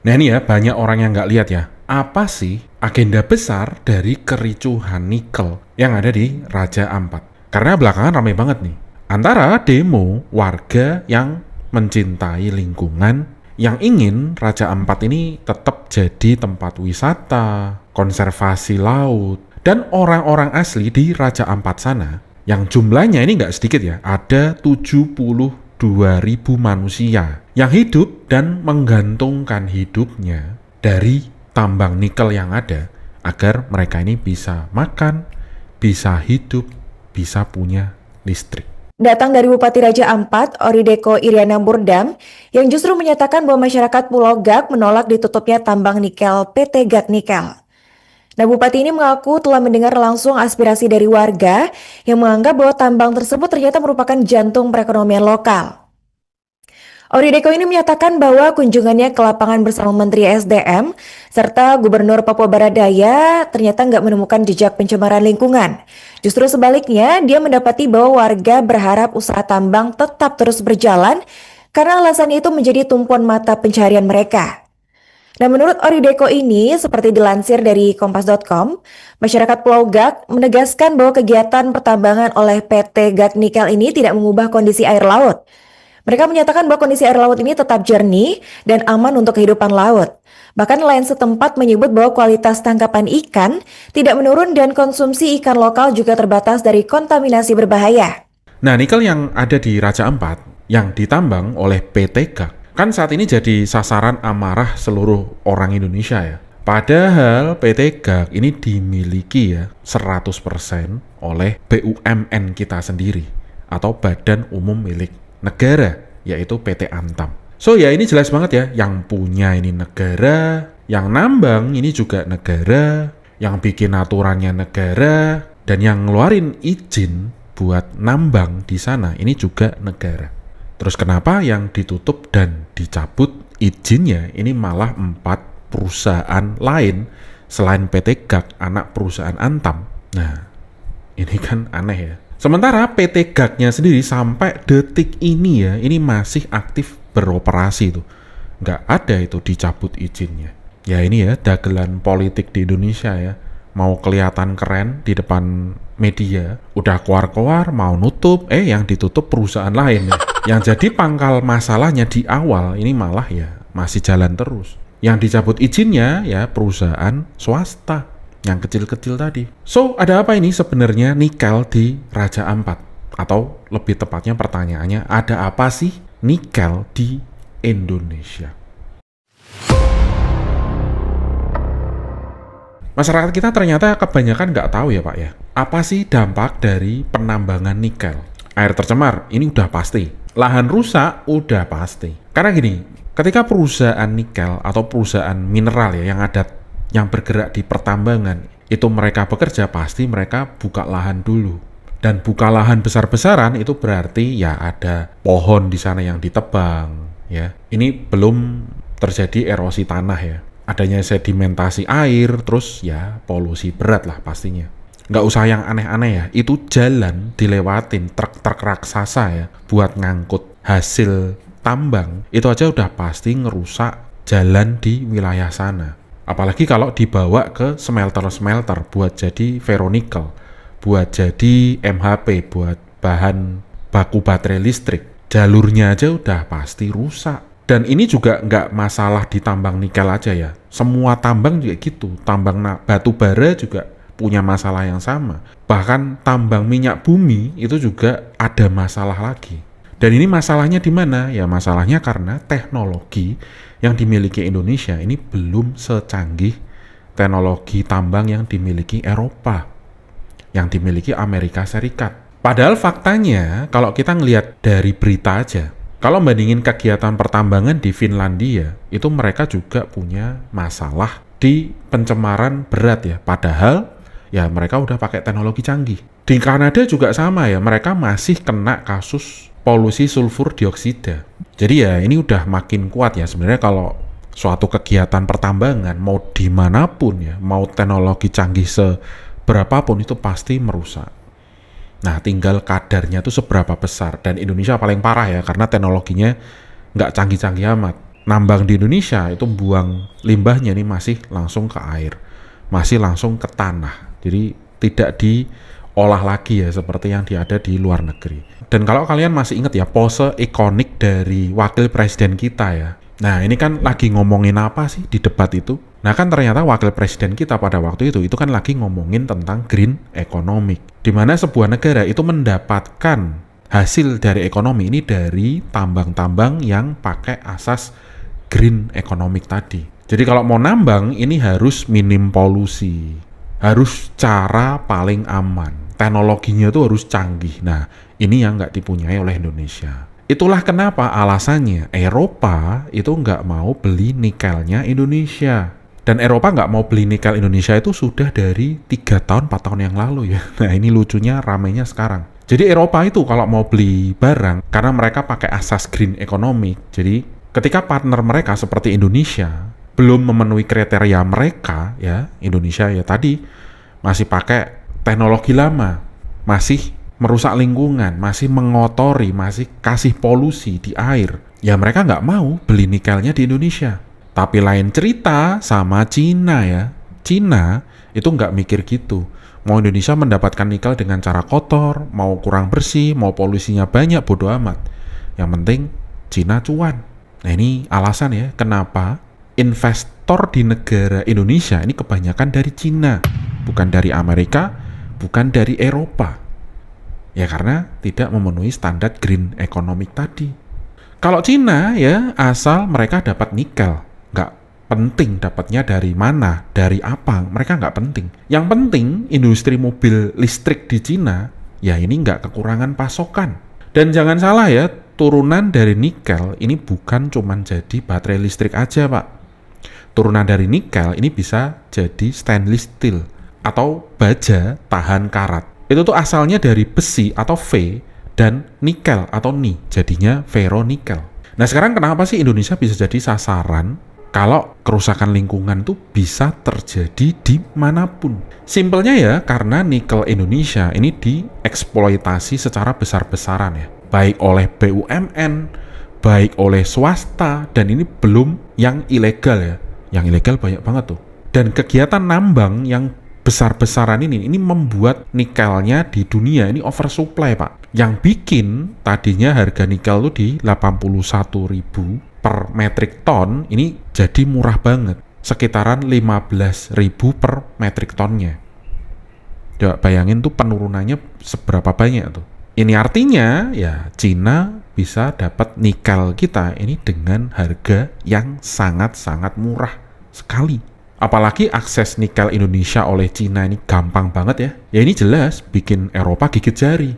Nah ini ya, banyak orang yang nggak lihat ya. Apa sih agenda besar dari kericuhan nikel yang ada di Raja Ampat? Karena belakangan ramai banget nih. Antara demo warga yang mencintai lingkungan, yang ingin Raja Ampat ini tetap jadi tempat wisata, konservasi laut, dan orang-orang asli di Raja Ampat sana, yang jumlahnya ini nggak sedikit ya, ada 72.000 manusia yang hidup dan menggantungkan hidupnya dari tambang nikel yang ada agar mereka ini bisa makan, bisa hidup, bisa punya listrik. Datang dari Bupati Raja Ampat, Orideko Iriana Murdam, yang justru menyatakan bahwa masyarakat Pulau Gak menolak ditutupnya tambang nikel PT Gak Nikel. Nah, Bupati ini mengaku telah mendengar langsung aspirasi dari warga yang menganggap bahwa tambang tersebut ternyata merupakan jantung perekonomian lokal. Orideko ini menyatakan bahwa kunjungannya ke lapangan bersama Menteri SDM serta Gubernur Papua Barat Daya ternyata nggak menemukan jejak pencemaran lingkungan. Justru sebaliknya, dia mendapati bahwa warga berharap usaha tambang tetap terus berjalan karena alasan itu menjadi tumpuan mata pencarian mereka. Nah, menurut Orideko ini, seperti dilansir dari Kompas.com, masyarakat Pulau Gak menegaskan bahwa kegiatan pertambangan oleh PT Gak Nikel ini tidak mengubah kondisi air laut. Mereka menyatakan bahwa kondisi air laut ini tetap jernih dan aman untuk kehidupan laut. Bahkan nelayan setempat menyebut bahwa kualitas tangkapan ikan tidak menurun dan konsumsi ikan lokal juga terbatas dari kontaminasi berbahaya. Nah, nikel yang ada di Raja Ampat yang ditambang oleh PT Gak kan saat ini jadi sasaran amarah seluruh orang Indonesia ya. Padahal PT Gak ini dimiliki ya 100% oleh BUMN kita sendiri atau Badan Umum Milik Negara, yaitu PT Antam. So ya ini jelas banget ya, yang punya ini negara, yang nambang ini juga negara, yang bikin aturannya negara, dan yang ngeluarin izin buat nambang di sana ini juga negara. Terus kenapa yang ditutup dan dicabut izinnya ini malah 4 perusahaan lain selain PT Gak, anak perusahaan Antam? Nah, ini kan aneh ya. Sementara PT Gak-nya sendiri sampai detik ini ya, ini masih aktif beroperasi tuh. Nggak ada itu dicabut izinnya. Ya ini ya, dagelan politik di Indonesia ya. Mau kelihatan keren di depan media, udah keluar-keluar mau nutup, yang ditutup perusahaan lain ya. Yang jadi pangkal masalahnya di awal ini malah ya masih jalan terus. Yang dicabut izinnya ya perusahaan swasta yang kecil-kecil tadi. So, ada apa ini sebenarnya nikel di Raja Ampat? Atau lebih tepatnya pertanyaannya, ada apa sih nikel di Indonesia? Masyarakat kita ternyata kebanyakan nggak tahu ya Pak ya. Apa sih dampak dari penambangan nikel? Air tercemar, ini udah pasti. Lahan rusak, udah pasti. Karena gini, ketika perusahaan nikel atau perusahaan mineral ya yang bergerak di pertambangan, itu mereka bekerja, pasti mereka buka lahan dulu. Dan buka lahan besar-besaran itu berarti ya ada pohon di sana yang ditebang. Ya, ini belum terjadi erosi tanah ya. Adanya sedimentasi air, terus ya polusi berat lah pastinya. Nggak usah yang aneh-aneh ya, itu jalan dilewatin truk-truk raksasa ya, buat ngangkut hasil tambang, itu aja udah pasti ngerusak jalan di wilayah sana. Apalagi kalau dibawa ke smelter-smelter buat jadi ferronikel, buat jadi MHP, buat bahan baku baterai listrik, jalurnya aja udah pasti rusak. Dan ini juga nggak masalah di tambang nikel aja ya. Semua tambang juga gitu. Tambang batu bara juga punya masalah yang sama. Bahkan tambang minyak bumi itu juga ada masalah lagi. Dan ini masalahnya di mana? Ya masalahnya karena teknologi yang dimiliki Indonesia ini belum secanggih teknologi tambang yang dimiliki Eropa, yang dimiliki Amerika Serikat. Padahal faktanya kalau kita ngelihat dari berita aja, kalau bandingin kegiatan pertambangan di Finlandia, itu mereka juga punya masalah di pencemaran berat ya. Padahal ya mereka udah pakai teknologi canggih. Di Kanada juga sama ya, mereka masih kena kasus polusi sulfur dioksida. Jadi ya ini udah makin kuat ya sebenarnya kalau suatu kegiatan pertambangan mau dimanapun ya, mau teknologi canggih seberapapun itu pasti merusak. Nah, tinggal kadarnya tuh seberapa besar. Dan Indonesia paling parah ya, karena teknologinya nggak canggih-canggih amat. nambang di Indonesia itu buang limbahnya ini masih langsung ke air, masih langsung ke tanah. Jadi tidak diolah lagi ya seperti yang ada di luar negeri. Dan kalau kalian masih ingat ya pose ikonik dari wakil presiden kita ya. Nah ini kan lagi ngomongin apa sih di debat itu? Nah kan ternyata wakil presiden kita pada waktu itu kan lagi ngomongin tentang green economic. Di mana sebuah negara itu mendapatkan hasil dari ekonomi ini dari tambang-tambang yang pakai asas green economic tadi. Jadi kalau mau nambang ini harus minim polusi, harus cara paling aman, teknologinya tuh harus canggih. Nah ini yang nggak dipunyai oleh Indonesia. Itulah kenapa alasannya Eropa itu nggak mau beli nikelnya Indonesia. Dan Eropa nggak mau beli nikel Indonesia itu sudah dari 3 tahun, 4 tahun yang lalu ya. Nah ini lucunya ramainya sekarang. Jadi Eropa itu kalau mau beli barang, karena mereka pakai asas green economic, jadi ketika partner mereka seperti Indonesia belum memenuhi kriteria mereka, ya Indonesia ya tadi masih pakai teknologi lama, masih merusak lingkungan, masih mengotori, masih kasih polusi di air, ya mereka nggak mau beli nikelnya di Indonesia. Tapi lain cerita sama Cina ya. Cina itu nggak mikir gitu. Mau Indonesia mendapatkan nikel dengan cara kotor, mau kurang bersih, mau polusinya banyak, bodo amat. Yang penting Cina cuan. Nah ini alasan ya kenapa investor di negara Indonesia ini kebanyakan dari Cina. Bukan dari Amerika, bukan dari Eropa. Ya karena tidak memenuhi standar green economic tadi. Kalau Cina ya asal mereka dapat nikel. Nggak penting dapatnya dari mana, dari apa, mereka nggak penting. Yang penting industri mobil listrik di Cina, ya ini nggak kekurangan pasokan. Dan jangan salah ya, turunan dari nikel ini bukan cuma jadi baterai listrik aja Pak. Turunan dari nikel ini bisa jadi stainless steel atau baja tahan karat. Itu tuh asalnya dari besi atau V dan nikel atau Ni, jadinya ferronikel. Nah sekarang kenapa sih Indonesia bisa jadi sasaran kalau kerusakan lingkungan tuh bisa terjadi di manapun? Simpelnya ya, karena nikel Indonesia ini dieksploitasi secara besar-besaran ya. Baik oleh BUMN, baik oleh swasta, dan ini belum yang ilegal ya. Yang ilegal banyak banget tuh. Dan kegiatan nambang yang besar-besaran ini membuat nikelnya di dunia ini oversupply Pak. Yang bikin tadinya harga nikel tuh di 81.000 per metric ton ini jadi murah banget, sekitaran 15.000 per metric tonnya. Coba bayangin tuh penurunannya seberapa banyak tuh. Ini artinya ya Cina bisa dapat nikel kita ini dengan harga yang sangat-sangat murah sekali. Apalagi akses nikel Indonesia oleh Cina ini gampang banget ya. Ya ini jelas bikin Eropa gigit jari,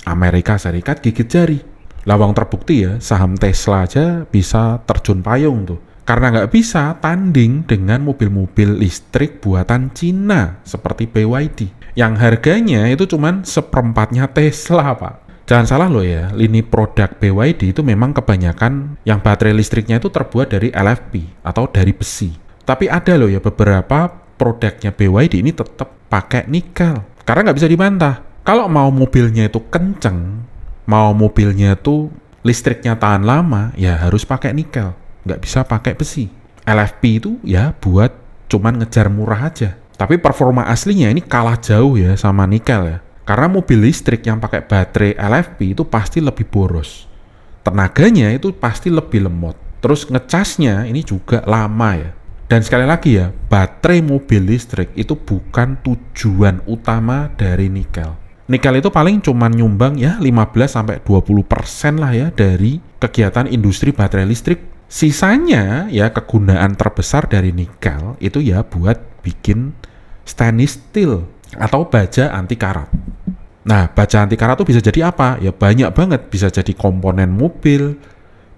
Amerika Serikat gigit jari. Lawang terbukti ya, saham Tesla aja bisa terjun payung tuh. Karena nggak bisa tanding dengan mobil-mobil listrik buatan Cina seperti BYD. Yang harganya itu cuman seperempatnya Tesla, Pak. Jangan salah loh ya, lini produk BYD itu memang kebanyakan yang baterai listriknya itu terbuat dari LFP atau dari besi. Tapi ada loh ya beberapa produknya BYD ini tetap pakai nikel. Karena nggak bisa dibantah. Kalau mau mobilnya itu kenceng, mau mobilnya tuh listriknya tahan lama, ya harus pakai nikel, nggak bisa pakai besi. LFP itu ya buat cuman ngejar murah aja. Tapi performa aslinya ini kalah jauh ya sama nikel ya. Karena mobil listrik yang pakai baterai LFP itu pasti lebih boros. Tenaganya itu pasti lebih lemot. Terus ngecasnya ini juga lama ya. Dan sekali lagi ya, baterai mobil listrik itu bukan tujuan utama dari nikel. Nikel itu paling cuma nyumbang ya 15-20% lah ya dari kegiatan industri baterai listrik. Sisanya ya kegunaan terbesar dari nikel itu ya buat bikin stainless steel atau baja anti karat. Nah, baja anti karat itu bisa jadi apa? Ya banyak banget, bisa jadi komponen mobil,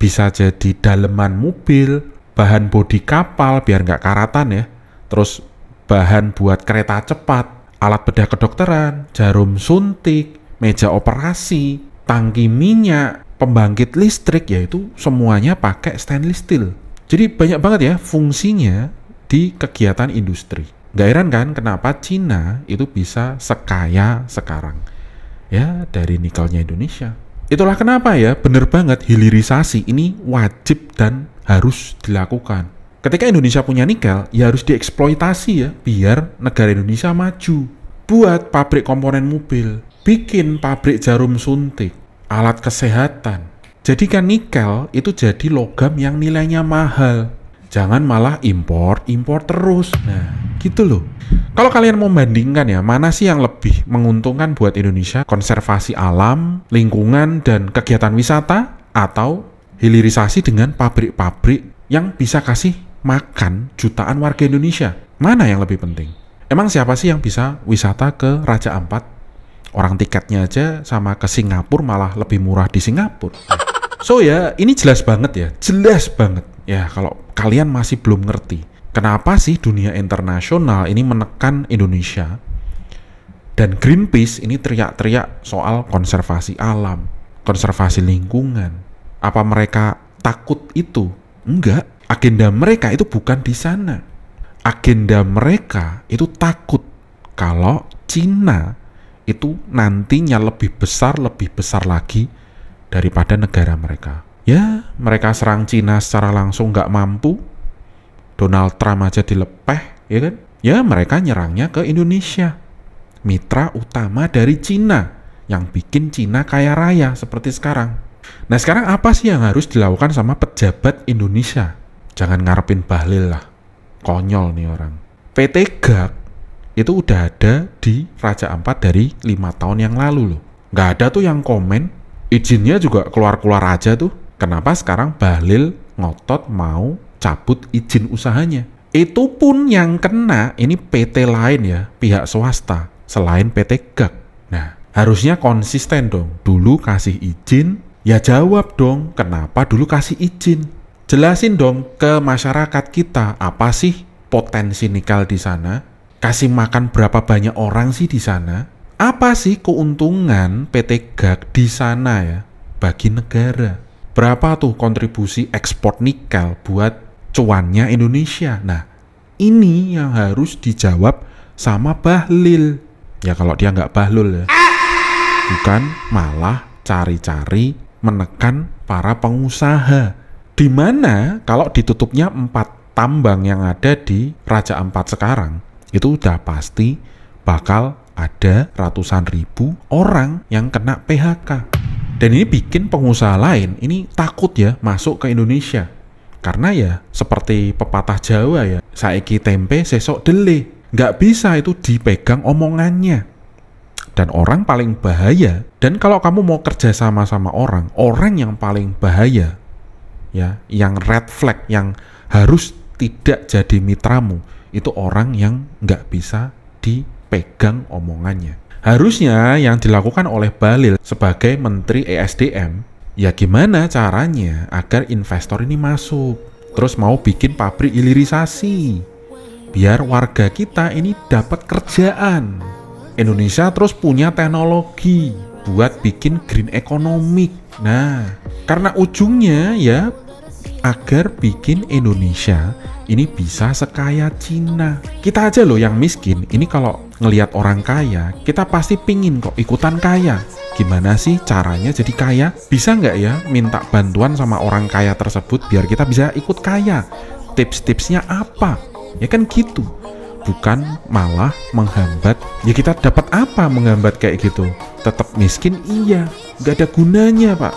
bisa jadi daleman mobil, bahan bodi kapal biar nggak karatan ya, terus bahan buat kereta cepat, alat bedah kedokteran, jarum suntik, meja operasi, tangki minyak, pembangkit listrik, yaitu semuanya pakai stainless steel. Jadi banyak banget ya fungsinya di kegiatan industri. Gak heran kan kenapa Cina itu bisa sekaya sekarang ya dari nikelnya Indonesia. Itulah kenapa ya bener banget hilirisasi ini wajib dan harus dilakukan. Ketika Indonesia punya nikel, ya harus dieksploitasi ya, biar negara Indonesia maju. Buat pabrik komponen mobil, bikin pabrik jarum suntik, alat kesehatan. Jadikan nikel itu jadi logam yang nilainya mahal. Jangan malah impor terus. Nah, gitu loh. Kalau kalian mau membandingkan ya, mana sih yang lebih menguntungkan buat Indonesia? Konservasi alam, lingkungan, dan kegiatan wisata? Atau hilirisasi dengan pabrik-pabrik yang bisa kasih makan jutaan warga Indonesia? Mana yang lebih penting? Emang siapa sih yang bisa wisata ke Raja Ampat? Orang tiketnya aja sama ke Singapura malah lebih murah di Singapura. So ya, ini jelas banget ya. Jelas banget. Ya, kalau kalian masih belum ngerti, kenapa sih dunia internasional ini menekan Indonesia? Dan Greenpeace ini teriak-teriak soal konservasi alam, konservasi lingkungan. Apa mereka takut itu? Enggak. Agenda mereka itu bukan di sana. Agenda mereka itu takut kalau Cina itu nantinya lebih besar lagi daripada negara mereka. Ya, mereka serang Cina secara langsung nggak mampu. Donald Trump aja dilepeh, ya kan? Ya, mereka nyerangnya ke Indonesia. Mitra utama dari Cina, yang bikin Cina kaya raya seperti sekarang. Nah, sekarang apa sih yang harus dilakukan sama pejabat Indonesia? Jangan ngarepin Bahlil lah. Konyol nih orang. PT GAG itu udah ada di Raja Ampat dari 5 tahun yang lalu loh. Nggak ada tuh yang komen. Izinnya juga keluar-keluar aja tuh. Kenapa sekarang Bahlil ngotot mau cabut izin usahanya? Itu pun yang kena ini PT lain ya, pihak swasta, selain PT GAG. Nah, harusnya konsisten dong. Dulu kasih izin, ya jawab dong kenapa dulu kasih izin. Jelasin dong ke masyarakat kita, apa sih potensi nikel di sana? Kasih makan berapa banyak orang sih di sana? Apa sih keuntungan PT GAG di sana ya bagi negara? Berapa tuh kontribusi ekspor nikel buat cuannya Indonesia? Nah, ini yang harus dijawab sama Bahlil. Ya kalau dia nggak bahlul ya. Bukan malah cari-cari menekan para pengusaha. Dimana kalau ditutupnya 4 tambang yang ada di Raja Ampat sekarang, itu udah pasti bakal ada ratusan ribu orang yang kena PHK. Dan ini bikin pengusaha lain ini takut ya masuk ke Indonesia. Karena ya seperti pepatah Jawa ya, saiki tempe sesok dele. Nggak bisa itu dipegang omongannya. Dan orang paling bahaya, dan kalau kamu mau kerja sama orang yang paling bahaya, ya, yang red flag, yang harus tidak jadi mitramu, itu orang yang nggak bisa dipegang omongannya. Harusnya yang dilakukan oleh Bahlil sebagai Menteri ESDM, ya gimana caranya agar investor ini masuk, terus mau bikin pabrik hilirisasi, biar warga kita ini dapat kerjaan. Indonesia terus punya teknologi buat bikin green economic. Nah, karena ujungnya ya agar bikin Indonesia ini bisa sekaya Cina. Kita aja loh yang miskin, ini kalau ngelihat orang kaya, kita pasti pingin kok ikutan kaya. Gimana sih caranya jadi kaya? Bisa nggak ya minta bantuan sama orang kaya tersebut biar kita bisa ikut kaya? Tips-tipsnya apa? Ya kan gitu. Bukan malah menghambat. Ya kita dapat apa menghambat kayak gitu? Tetap miskin iya, nggak ada gunanya Pak.